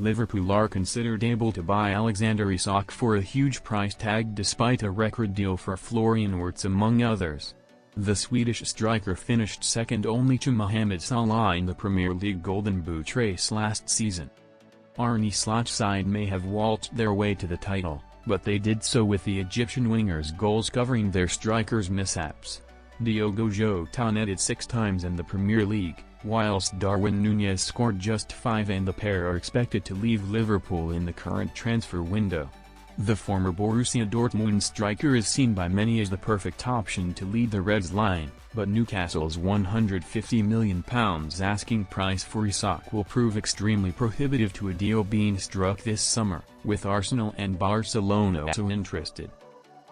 Liverpool are considered able to buy Alexander Isak for a huge price tag despite a record deal for Florian Wirtz among others. The Swedish striker finished second only to Mohamed Salah in the Premier League Golden Boot race last season. Arne Slot's side may have waltzed their way to the title, but they did so with the Egyptian winger's goals covering their striker's mishaps. Diogo Jota netted 6 times in the Premier League, whilst Darwin Nunez scored just 5, and the pair are expected to leave Liverpool in the current transfer window. The former Borussia Dortmund striker is seen by many as the perfect option to lead the Reds line, but Newcastle's £150 million asking price for Isak will prove extremely prohibitive to a deal being struck this summer, with Arsenal and Barcelona also interested.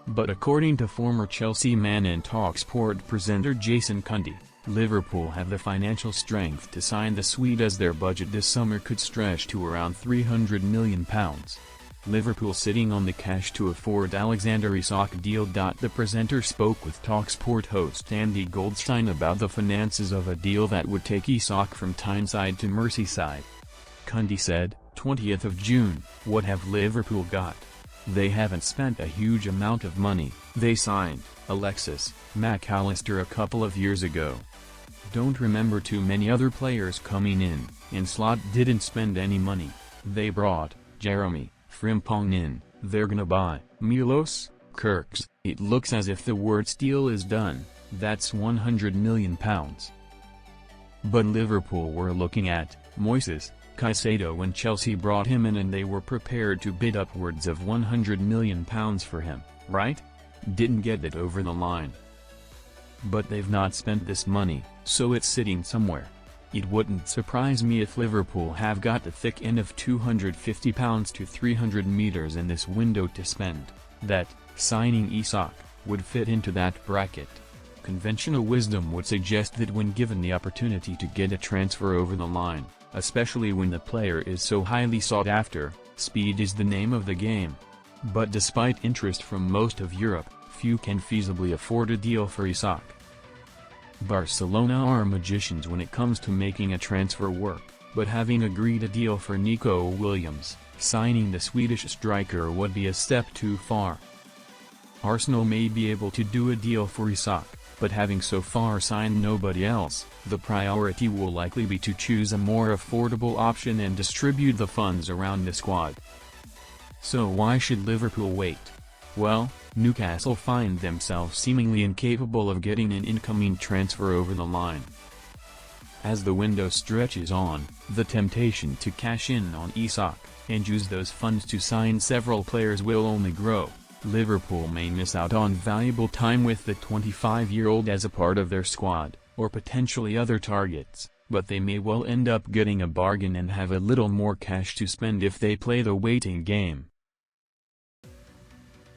But according to former Chelsea man and talkSPORT presenter Jason Cundy, Liverpool have the financial strength to sign the Swede, as their budget this summer could stretch to around £300 million. Liverpool sitting on the cash to afford Alexander Isak deal. The presenter spoke with talkSPORT host Andy Goldstein about the finances of a deal that would take Isak from Tyneside to Merseyside. Cundy said, 20th of June, what have Liverpool got? They haven't spent a huge amount of money. They signed Alexis Mac Allister a couple of years ago. Don't remember too many other players coming in, and Slot didn't spend any money. They brought Jeremy Frimpong in. They're gonna buy Milos Kirks. It looks as if the Wirtz deal is done. That's £100 million. But Liverpool were looking at Moises Caicedo when Chelsea brought him in, and they were prepared to bid upwards of £100 million for him, right? Didn't get it over the line. But they've not spent this money, so it's sitting somewhere. It wouldn't surprise me if Liverpool have got the thick end of £250 to 300 meters in this window to spend. That, signing Isak, would fit into that bracket. Conventional wisdom would suggest that when given the opportunity to get a transfer over the line, especially when the player is so highly sought after, speed is the name of the game. But despite interest from most of Europe, few can feasibly afford a deal for Isak. Barcelona are magicians when it comes to making a transfer work, but having agreed a deal for Nico Williams, signing the Swedish striker would be a step too far. Arsenal may be able to do a deal for Isak, but having so far signed nobody else, the priority will likely be to choose a more affordable option and distribute the funds around the squad. So why should Liverpool wait? Well, Newcastle find themselves seemingly incapable of getting an incoming transfer over the line. As the window stretches on, the temptation to cash in on Isak, and use those funds to sign several players will only grow. Liverpool may miss out on valuable time with the 25-year-old as a part of their squad, or potentially other targets, but they may well end up getting a bargain and have a little more cash to spend if they play the waiting game.